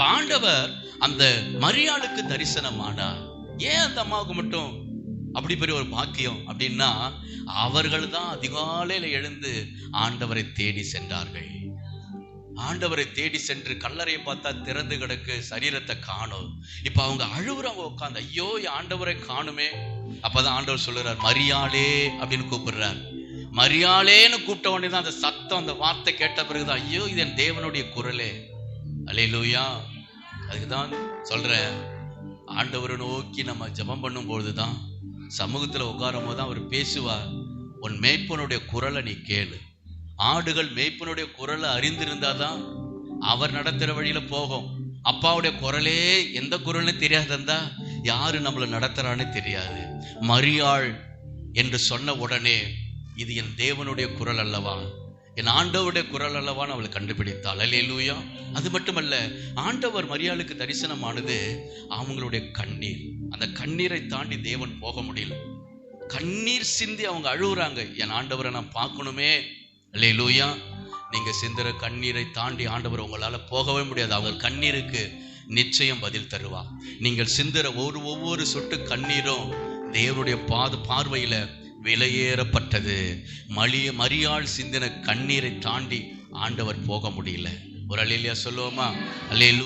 ஆண்டவர் அந்த மரியாளுக்கு தரிசனமானார். ஏன் அந்த அம்மாவுக்கு மட்டும் அப்படி பெரிய ஒரு பாக்கியம் அப்படின்னா, அவர்கள் தான் அதிகாலையில எழுந்து ஆண்டவரை தேடி சென்றார்கள். ஆண்டவரை தேடி சென்று கல்லறையை பார்த்தா திறந்து கிடக்கு, சரீரத்தை காணும். இப்ப அவங்க அழுவுறவங்க உட்காந்து, ஐயோ ஆண்டவரை காணுமே. அப்பதான் ஆண்டவர் சொல்லுறார், மரியாளே அப்படின்னு கூப்பிடுறார். மரியாளேன்னு கூப்பிட்ட உடனே தான் அந்த சத்தம், அந்த வார்த்தை கேட்ட பிறகுதான், ஐயோ இது என் தேவனுடைய குரலே. அல்லேலூயா. அதுக்குதான் சொல்றேன், ஆண்டவரை நோக்கி நம்ம ஜெபம் பண்ணும் பொழுதுதான், சமூகத்துல உட்காரும் போதுதான் அவர் பேசுவார். உன் மேய்ப்பனுடைய குரலை நீ கேளு. ஆடுகள் மேய்ப்பனுடைய குரலை அறிந்திருந்தாதான் அவர் நடத்துற வழியில போகும். அப்பாவுடைய குரலே எந்த குரல்னு தெரியாதா யாரு நம்மளை நடத்துறான்னு தெரியாது. மரியாள் என்று சொன்ன உடனே, இது என் தேவனுடைய குரல் அல்லவா, என் ஆண்டவருடைய குரல் அல்லவான்னு அவளை கண்டுபிடித்தாள். அல்லேலூயா. அது மட்டுமல்ல, ஆண்டவர் மரியாளுக்கு தரிசனமானது அவங்களுடைய கண்ணீர். அந்த கண்ணீரை தாண்டி தேவன் போக முடியல. கண்ணீர் சிந்தி அவங்க அழுகுறாங்க, என் ஆண்டவரை நான் பார்க்கணுமே. அல்லேலூயா. நீங்க சிந்துற கண்ணீரை தாண்டி ஆண்டவர் உங்களால போகவே முடியாது. அவங்க கண்ணீருக்கு நிச்சயம் பதில் தருவா. நீங்கள் சிந்துற ஒவ்வொரு சொட்டு கண்ணீரும் தேவனுடைய பார்வையில விலையேறப்பட்டது. மரியாள் சிந்தின கண்ணீரை தாண்டி ஆண்டவர் போக முடியல. ஒரு அல்லேலூயா சொல்லுவோமா? அல்லேலூயா.